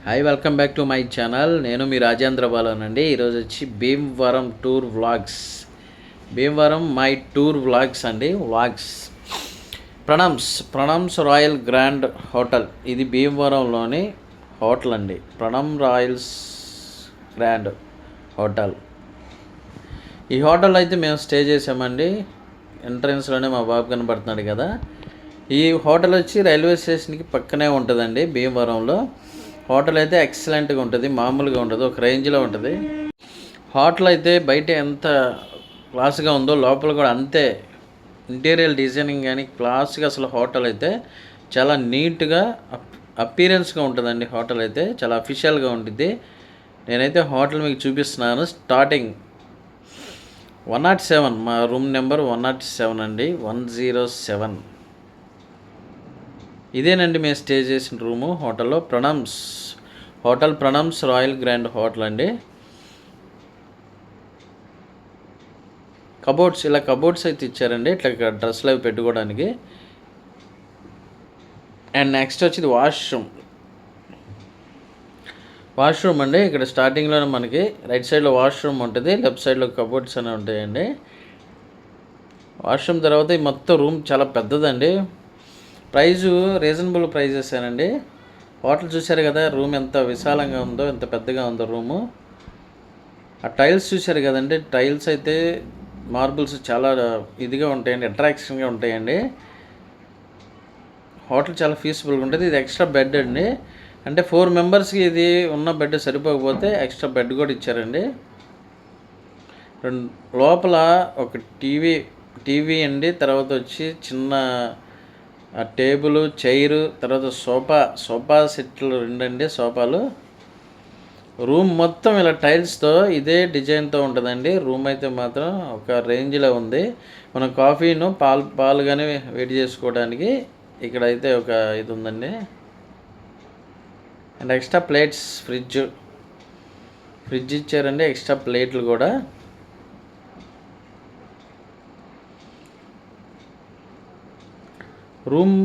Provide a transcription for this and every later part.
Hi, welcome back to my channel. నేను మీ రాజేంద్ర బాలనండి. ఈరోజు వచ్చి Bhimavaram tour vlogs, Bhimavaram my tour vlogs అండి. Vlogs Pranams royal grand hotel. ఇది భీమవరంలోని హోటల్ అండి. Pranam royals grand hotel. ఈ హోటల్ అయితే మేము స్టే చేసామండి. ఎంట్రన్స్లోనే మా బాబు కనబడుతున్నాడు కదా. ఈ హోటల్ వచ్చి రైల్వే స్టేషన్కి పక్కనే ఉంటుందండి. భీమవరంలో హోటల్ అయితే ఎక్సలెంట్గా ఉంటుంది, మామూలుగా ఉండదు, ఒక రేంజ్లో ఉంటుంది. హోటల్ అయితే బయట ఎంత క్లాస్గా ఉందో లోపల కూడా అంతే. ఇంటీరియర్ డిజైనింగ్ కానీ క్లాస్గా, అసలు హోటల్ అయితే చాలా నీట్గా అపీరెన్స్గా ఉంటుందండి. హోటల్ అయితే చాలా అఫీషియల్గా ఉంటుంది. నేనైతే హోటల్ మీకు చూపిస్తున్నాను. స్టార్టింగ్ 107, మా రూమ్ నెంబర్ 107 అండి, 107. ఇదేనండి మేము స్టే చేసిన రూము హోటల్లో. ప్రణమ్స్ రాయల్ గ్రాండ్ హోటల్ అండి. కబోర్డ్స్ అయితే ఇచ్చారండి, ఇట్లా డ్రెస్సులు అవి పెట్టుకోవడానికి. అండ్ నెక్స్ట్ వచ్చి వాష్రూమ్ అండి. ఇక్కడ స్టార్టింగ్లోనే మనకి రైట్ సైడ్లో వాష్రూమ్ ఉంటుంది, లెఫ్ట్ సైడ్లో కబోర్డ్స్ అనేవి ఉంటాయండి. వాష్రూమ్ తర్వాత ఈ మొత్తం రూమ్ చాలా పెద్దదండి. ప్రైజు రీజనబుల్ ప్రైజెసేనండి. హోటల్ చూశారు కదా, రూమ్ ఎంత విశాలంగా ఉందో, ఎంత పెద్దగా ఉందో రూము. ఆ టైల్స్ చూశారు కదండి, టైల్స్ అయితే మార్బుల్స్ చాలా ఇదిగా ఉంటాయండి, అట్రాక్షన్గా ఉంటాయండి. హోటల్ చాలా పీస్ఫుల్గా ఉంటుంది. ఇది ఎక్స్ట్రా బెడ్ అండి, అంటే 4 మెంబర్స్కి ఇది ఉన్న బెడ్ సరిపోకపోతే ఎక్స్ట్రా బెడ్ కూడా ఇచ్చారండి. లోపల ఒక టీవీ అండి, తర్వాత వచ్చి చిన్న టేబుల్, చైరు, తర్వాత సోఫా సెట్లు 2 అండి, సోఫాలు. రూమ్ మొత్తం ఇలా టైల్స్తో ఇదే డిజైన్తో ఉంటుందండి. రూమ్ అయితే మాత్రం ఒక రేంజ్లో ఉంది. మనం కాఫీను పాలు కానీ వేడి చేసుకోవడానికి ఇక్కడైతే ఒక ఇది ఉందండి. అండ్ ఎక్స్ట్రా ప్లేట్స్, ఫ్రిడ్జ్ ఇచ్చారండి, ఎక్స్ట్రా ప్లేట్లు కూడా. రూమ్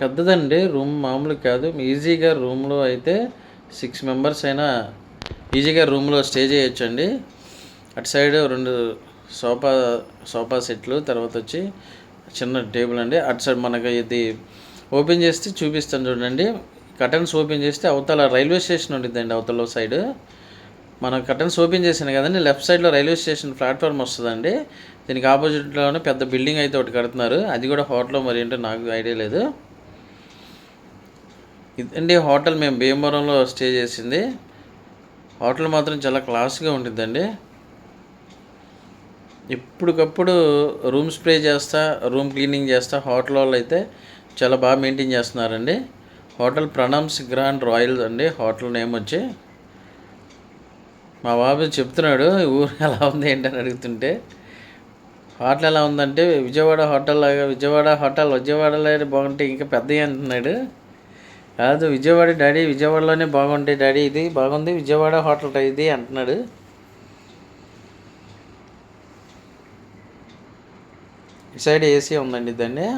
పెద్దదండి, రూమ్ మామూలు కాదు. ఈజీగా రూమ్లో అయితే 6 మెంబర్స్ అయినా ఈజీగా రూమ్లో స్టే చేయొచ్చండి. అటు సైడ్ 2 సోఫా సెట్లు, తర్వాత వచ్చి చిన్న టేబుల్ అండి. అటు సైడ్ మనకి ఇది ఓపెన్ చేస్తే చూపిస్తాను చూడండి. కర్టన్స్ ఓపెన్ చేస్తే అవతల రైల్వే స్టేషన్ ఉంటుందండి. అవతల సైడ్ మనం కర్టన్స్ ఓపెన్ చేసాను కదండి, లెఫ్ట్ సైడ్లో రైల్వే స్టేషన్ ప్లాట్ఫామ్ వస్తుందండి. దీనికి ఆపోజిట్లోనే పెద్ద బిల్డింగ్ అయితే ఒకటి కడుతున్నారు, అది కూడా హోటల్ మరి ఏంటో నాకు ఐడియా లేదు. ఇదండి హోటల్ మేము భీమవరంలో స్టే చేసింది. హోటల్ మాత్రం చాలా క్లాస్గా ఉంటుందండి. ఇప్పటికప్పుడు రూమ్ స్ప్రే చేస్తా, రూమ్ క్లీనింగ్ చేస్తా హోటల్ వాళ్ళు అయితే చాలా బాగా మెయింటైన్ చేస్తున్నారండి. హోటల్ ప్రణమ్స్ గ్రాండ్ రాయల్ అండి హోటల్ నేమ్ వచ్చి. మా బాబు చెప్తున్నాడు ఊరు ఎలా ఉంది ఏంటని అడుగుతుంటే, హోటల్ ఎలా ఉందంటే విజయవాడ హోటల్ లాగా, విజయవాడలో బాగుంటే ఇంకా పెద్దవి అంటున్నాడు. కాదు విజయవాడ డాడీ, విజయవాడలోనే బాగుంటాయి డాడీ, ఇది బాగుంది విజయవాడ హోటల్ ఇది అంటున్నాడు. ఈ సైడ్ ఏసీ ఉందండి దాన్ని.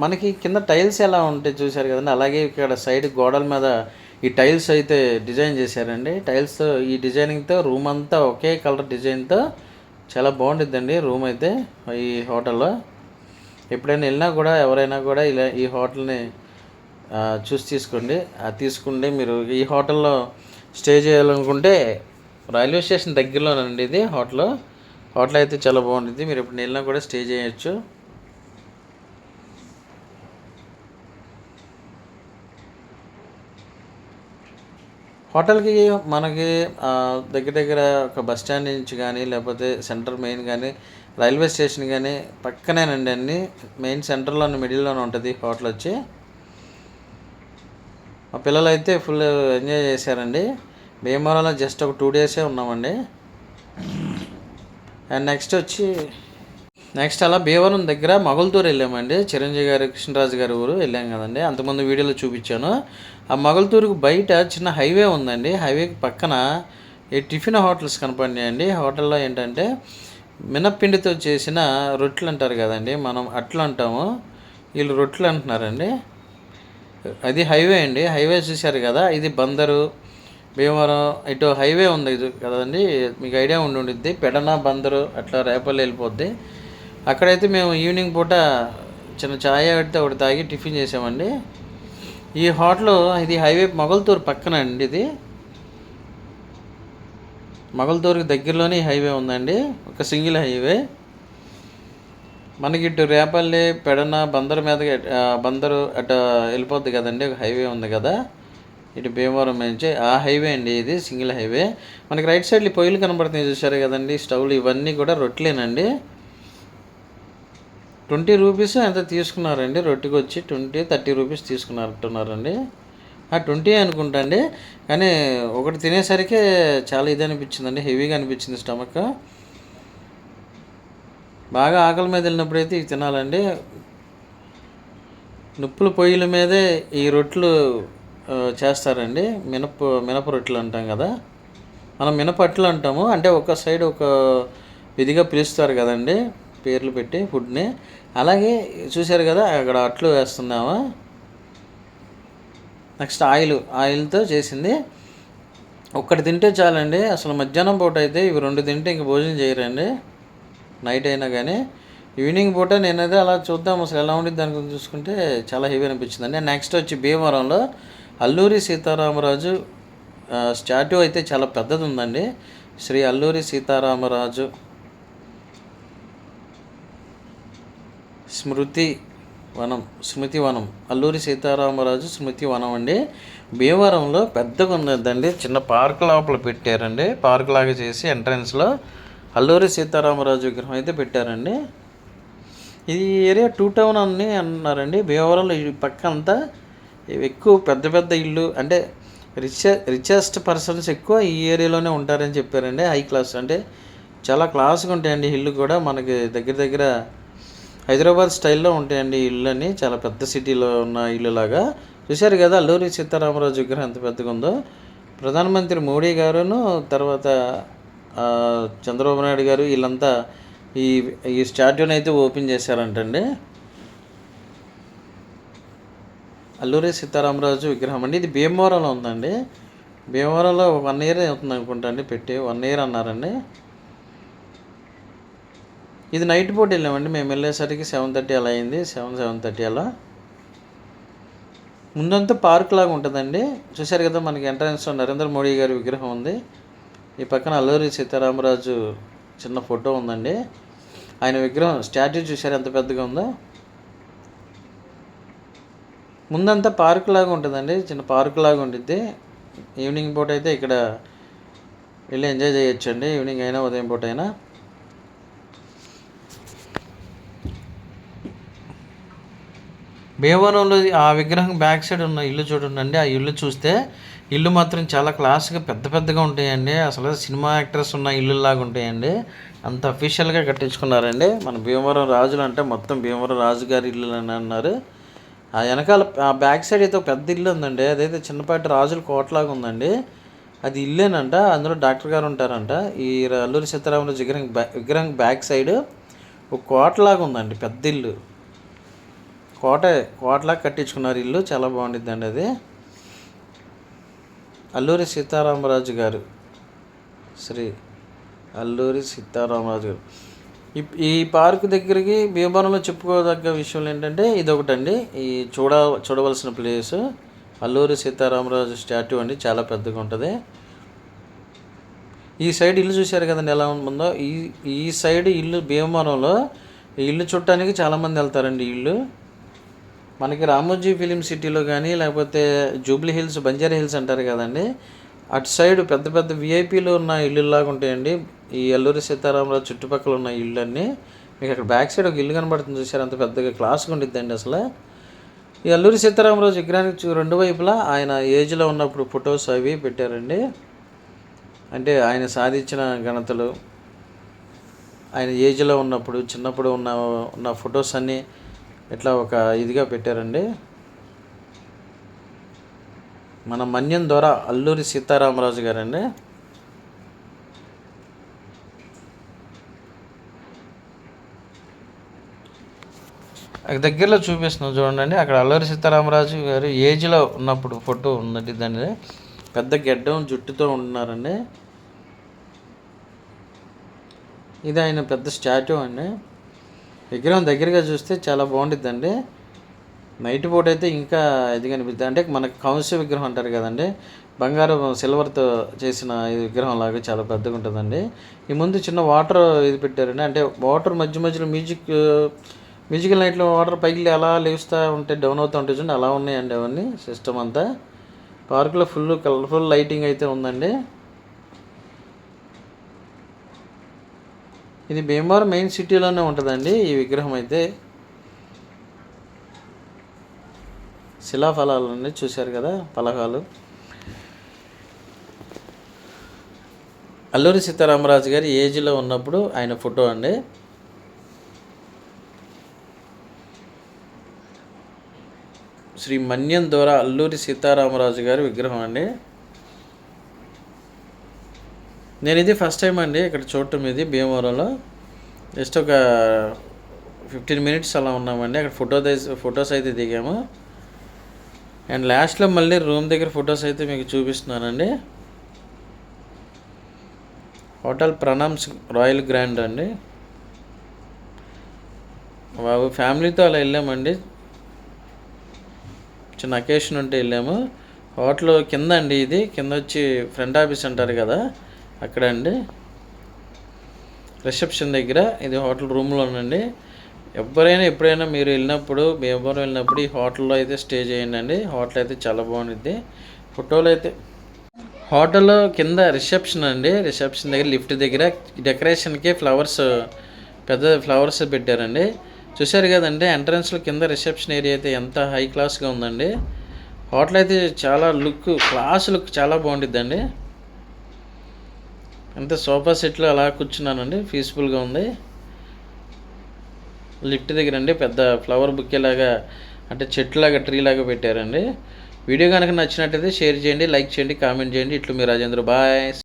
మనకి కింద టైల్స్ ఎలా ఉంటాయి చూశారు కదండి, అలాగే ఇక్కడ సైడ్ గోడల మీద ఈ టైల్స్ అయితే డిజైన్ చేశారండి. టైల్స్తో ఈ డిజైనింగ్తో రూమ్ అంతా ఒకే కలర్ డిజైన్తో చాలా బాగుంటుందండి రూమ్ అయితే. ఈ హోటల్లో ఎప్పుడైనా వెళ్ళినా కూడా ఎవరైనా కూడా ఇలా ఈ హోటల్ని చూసి తీసుకుంటే మీరు ఈ హోటల్లో స్టే చేయాలనుకుంటే రైల్వే స్టేషన్ దగ్గరలోనండి ఇది హోటల్ అయితే చాలా బాగుంటుంది. మీరు ఎప్పుడు వెళ్ళినా కూడా స్టే చేయొచ్చు. హోటల్కి మనకి దగ్గర ఒక బస్ స్టాండ్ నుంచి కానీ, లేకపోతే సెంటర్ మెయిన్ కానీ, రైల్వే స్టేషన్ కానీ పక్కనేనండి అన్నీ. మెయిన్ సెంటర్లోనే మిడిల్లోనే ఉంటుంది హోటల్ వచ్చి. మా పిల్లలు అయితే ఫుల్ ఎంజాయ్ చేశారండి. భీమవరంలో జస్ట్ ఒక 2 డేసే ఉన్నామండి. అండ్ నెక్స్ట్ అలా భీమవరం దగ్గర మొగల్తూరు వెళ్ళామండి. చిరంజీవి గారు, కృష్ణరాజు గారి ఊరు వెళ్ళాం కదండి, అంతకుముందు వీడియోలో చూపించాను. ఆ మొగల్తూరుకు బయట చిన్న హైవే ఉందండి. హైవేకి పక్కన ఈ టిఫిన్ హోటల్స్ కనపడినాయండి. హోటల్లో ఏంటంటే మినప్పిండితో చేసిన రొట్టెలు అంటారు కదండి, మనం అట్లు అంటాము, వీళ్ళు రొట్టెలు అంటున్నారండి. అది హైవే అండి. హైవే చూశారు కదా, ఇది బందరు భీమవరం ఇటు హైవే ఉంది ఇది కదండి, మీకు ఐడియా ఉండిద్ది. పెడన బందరు అట్లా రేపల్లి వెళ్ళిపోద్ది. అక్కడైతే మేము ఈవినింగ్ పూట చిన్న ఛాయ్ పెడితే ఒకటి తాగి టిఫిన్ చేసామండి. ఈ హోటల్ ఇది హైవే మొగల్తూరు పక్కన అండి. ఇది మొగల్తూరుకి దగ్గరలోనే హైవే ఉందండి, ఒక సింగిల్ హైవే. మనకి ఇటు రేపల్లి పెడన బందరు మీదకి బందరు అటు వెళ్ళిపోద్ది కదండి, ఒక హైవే ఉంది కదా ఇటు భీమవరం నుంచి, ఆ హైవే అండి ఇది సింగిల్ హైవే. మనకి రైట్ సైడ్లో పొయ్యిలు కనబడుతున్నాయి చూసారు కదండి, స్టవ్లు ఇవన్నీ కూడా రొట్టెలేనండి. 20 రూపీస్ ఎంత తీసుకున్నారండి రొట్టెకి వచ్చి, 20-30 రూపీస్ తీసుకున్నట్టున్నారండి. 20 అనుకుంటా అండి. కానీ ఒకటి తినేసరికి చాలా ఇది అనిపించిందండి, హెవీగా అనిపించింది స్టమక్. బాగా ఆకలి మీద వెళ్ళినప్పుడైతే ఇవి తినాలండి. నిప్పుల పొయ్యిల మీదే ఈ రొట్టెలు చేస్తారండి. మినప రొట్టెలు అంటాం కదా, మనం మినపట్లు అంటాము. అంటే ఒక సైడ్ ఒక విధిగా పిలుస్తారు కదండి పేర్లు పెట్టి ఫుడ్ని. అలాగే చూశారు కదా అక్కడ అట్లు వేస్తున్నామా. నెక్స్ట్ ఆయిల్తో చేసింది. ఒక్కటి తింటే చాలండి. అసలు మధ్యాహ్నం పూట అయితే ఇవి 2 తింటే ఇంక భోజనం చేయరండి, నైట్ అయినా కానీ. ఈవినింగ్ పూట నేనైతే అలా చూద్దాం అసలు ఎలా ఉండిద్ది దాని గురించి చూసుకుంటే చాలా హెవీ అనిపించిందండి. నెక్స్ట్ వచ్చి భీమవరంలో అల్లూరి సీతారామరాజు స్టాట్యూ అయితే చాలా పెద్దది ఉందండి. శ్రీ అల్లూరి సీతారామరాజు స్మృతి వనం అల్లూరి సీతారామరాజు స్మృతి వనం అండి. భీమవరంలో పెద్దగా ఉన్నదండి, చిన్న పార్క్ లోపల పెట్టారండి. పార్క్ లాగా చేసి ఎంట్రన్స్లో అల్లూరి సీతారామరాజు విగ్రహం అయితే పెట్టారండి. ఇది ఏరియా 2 టౌన్ అని అన్నారండి. భీమవరంలో ఈ పక్క అంతా ఎక్కువ పెద్ద పెద్ద ఇల్లు, అంటే రిచెస్ట్ పర్సన్స్ ఎక్కువ ఈ ఏరియాలోనే ఉంటారని చెప్పారండి. హై క్లాస్ అంటే చాలా క్లాస్గా ఉంటాయండి ఇల్లు కూడా. మనకి దగ్గర హైదరాబాద్ స్టైల్లో ఉంటాయండి ఇల్లు అని, చాలా పెద్ద సిటీలో ఉన్న ఇల్లు లాగా. చూశారు కదా అల్లూరి సీతారామరాజు విగ్రహం ఎంత పెద్దగా ఉందో. ప్రధానమంత్రి మోడీ గారును తర్వాత చంద్రబాబు నాయుడు గారు వీళ్ళంతా ఈ స్టాట్యూని అయితే ఓపెన్ చేశారంటండి. అల్లూరి సీతారామరాజు విగ్రహం అండి. ఇది భీమవరంలో ఉందండి. భీమవరంలో 1 ఇయర్ అవుతుంది అనుకుంటా అండి పెట్టి, 1 ఇయర్ అన్నారండి. ఇది నైట్ పూట వెళ్ళామండి మేము. వెళ్ళేసరికి 7:30 అలా అయింది, 7:30 అలా. ముందంతా పార్క్ లాగా ఉంటుందండి. చూశారు కదా మనకి ఎంట్రన్స్లో నరేంద్ర మోడీ గారి విగ్రహం ఉంది. ఈ పక్కన అల్లూరి సీతారామరాజు చిన్న ఫోటో ఉందండి. ఆయన విగ్రహం స్టాట్యూ చూశారు ఎంత పెద్దగా ఉందో. ముందంతా పార్క్ లాగా ఉంటుందండి, చిన్న పార్క్ లాగా ఉంటుంది. ఈవినింగ్ పూట అయితే ఇక్కడ వెళ్ళి ఎంజాయ్ చేయొచ్చండి, ఈవినింగ్ అయినా ఉదయం పూట అయినా. భీమవరంలో ఆ విగ్రహం బ్యాక్ సైడ్ ఉన్న ఇల్లు చూడండి. ఆ ఇల్లు చూస్తే ఇల్లు మాత్రం చాలా క్లాస్గా పెద్దగా ఉంటాయండి. అసలు సినిమా యాక్టర్స్ ఉన్న ఇల్లులాగా ఉంటాయండి, అంత అఫీషియల్గా కట్టించుకున్నారండి. మన భీమవరం రాజులు అంటే మొత్తం భీమవరం రాజుగారి ఇల్లు అని అన్నారు. ఆ వెనకాల ఆ బ్యాక్ సైడ్ అయితే ఒక పెద్ద ఇల్లు ఉందండి, అదైతే చిన్నపాటి రాజుల కోటలాగా ఉందండి. అది ఇల్లేనంట, అందులో డాక్టర్ గారు ఉంటారంట. ఈ అల్లూరి సీతారామరాజు విగ్రహం బ్యాక్ సైడ్ ఒక కోటలాగా ఉందండి, పెద్ద ఇల్లు. కోటలాగా కట్టించుకున్నారు ఇల్లు, చాలా బాగుండిద్దండి అది. అల్లూరి సీతారామరాజు గారు, శ్రీ అల్లూరి సీతారామరాజు గారు. ఈ పార్కు దగ్గరికి భీమవరంలో చెప్పుకోదగ్గ విషయం ఏంటంటే ఇదొకటండి. ఈ చూడవలసిన ప్లేసు అల్లూరి సీతారామరాజు స్టాట్యూ అండి, చాలా పెద్దగా ఉంటుంది. ఈ సైడ్ ఇల్లు చూశారు కదండి ఎలా ఉందో. ఈ సైడ్ ఇల్లు భీమవరంలో ఈ ఇల్లు చూడటానికి చాలామంది వెళ్తారండి. ఈ ఇల్లు మనకి రామోజీ ఫిలిం సిటీలో కానీ లేకపోతే జూబ్లీ హిల్స్, బంజారా హిల్స్ అంటారు కదండి, అటు సైడ్ పెద్ద విఐపీలు ఉన్న ఇల్లులాగా ఉంటాయండి ఈ అల్లూరి సీతారామరాజు చుట్టుపక్కల ఉన్న ఇల్లు అన్నీ. మీకు అక్కడ బ్యాక్ సైడ్ ఒక ఇల్లు కనబడుతుంది చూసారు, అంత పెద్దగా క్లాస్గా ఉండిద్దండి అసలు. ఈ అల్లూరి సీతారామరాజు విగ్రహానికి 2 వైపులా ఆయన ఏజ్లో ఉన్నప్పుడు ఫొటోస్ అవి పెట్టారండి. అంటే ఆయన సాధించిన ఘనతలు, ఆయన ఏజ్లో ఉన్నప్పుడు చిన్నప్పుడు ఉన్న ఫొటోస్ అన్నీ ఇట్లా ఒక ఇదిగా పెట్టారండి. మన మన్యం ద్వారా అల్లూరి సీతారామరాజు గారండి. దగ్గరలో చూపిస్తున్నాం చూడండి. అక్కడ అల్లూరి సీతారామరాజు గారు ఏజ్లో ఉన్నప్పుడు ఫోటో ఉందండి. దాన్ని పెద్ద గెడ్డం జుట్టుతో ఉంటున్నారండి. ఇది ఆయన పెద్ద స్టాట్యూ అండి. విగ్రహం దగ్గరగా చూస్తే చాలా బాగుంటుందండి. నైట్ పూట అయితే ఇంకా ఇది కనిపిస్తుంది. అంటే మనకు కాంస్య విగ్రహం అంటారు కదండి, బంగారం సిల్వర్తో చేసిన ఈ విగ్రహం లాగా చాలా పెద్దగా ఉంటుందండి. ఈ ముందు చిన్న వాటర్ ఇది పెట్టారండి. అంటే వాటర్ మధ్య మధ్యలో మ్యూజికల్ నైట్లో వాటర్ పైకి అలా లేస్తూ ఉంటే డౌన్ అవుతూ ఉంటాయి చూడండి, అలా ఉన్నాయండి అవన్నీ సిస్టమ్ అంతా. పార్కులో ఫుల్ కలర్ఫుల్ లైటింగ్ అయితే ఉందండి. ఇది భీమవరం మెయిన్ సిటీలోనే ఉంటుందండి ఈ విగ్రహం అయితే. శిలాఫలాలన్నీ చూశారు కదా, పలకాలు. అల్లూరి సీతారామరాజు గారి ఏజ్లో ఉన్నప్పుడు ఆయన ఫోటో అండి. శ్రీ మన్యం దొర అల్లూరి సీతారామరాజు గారి విగ్రహం అండి. నేను ఇది ఫస్ట్ టైం అండి ఇక్కడ చూడటం. ఇది భీమవరంలో జస్ట్ ఒక 15 minutes అలా ఉన్నామండి. అక్కడ ఫొటోస్ అయితే దిగాము. అండ్ లాస్ట్లో మళ్ళీ రూమ్ దగ్గర ఫొటోస్ అయితే మీకు చూపిస్తున్నానండి. హోటల్ ప్రణమ్స్ రాయల్ గ్రాండ్ అండి. బాబు ఫ్యామిలీతో అలా వెళ్ళామండి, చిన్న అకేషన్ ఉంటే వెళ్ళాము. హోటల్ కింద అండి, ఇది కింద వచ్చి ఫ్రంట్ ఆఫీస్ అంటారు కదా అక్కడ అండి, రిసెప్షన్ దగ్గర. ఇది హోటల్ రూమ్లోనండి. ఎవరైనా ఎప్పుడైనా మీరు వెళ్ళినప్పుడు, భీమవరం వెళ్ళినప్పుడు ఈ హోటల్లో అయితే స్టే చేయండి అండి. హోటల్ అయితే చాలా బాగుంటుంది. ఫోటోలు అయితే హోటల్ కింద రిసెప్షన్ అండి. రిసెప్షన్ దగ్గర లిఫ్ట్ దగ్గర డెకరేషన్కి పెద్ద ఫ్లవర్స్ పెట్టారండి. చూశారు కదండి, ఎంట్రన్స్లో కింద రిసెప్షన్ ఏరియా అయితే ఎంత హై క్లాస్గా ఉందండి. హోటల్ అయితే చాలా క్లాస్ లుక్ చాలా బాగుంటుందండి. అంతే సోఫా సెట్లో అలా కూర్చున్నానండి, పీస్ఫుల్గా ఉంది. లిఫ్ట్ దగ్గర అండి పెద్ద ఫ్లవర్ బుక్కేలాగా, అంటే చెట్టులాగా ట్రీలాగా పెట్టారండి. వీడియో కనుక నచ్చినట్టయితే షేర్ చేయండి, లైక్ చేయండి, కామెంట్ చేయండి. ఇట్లు మీ రాజేంద్ర. బాయ్.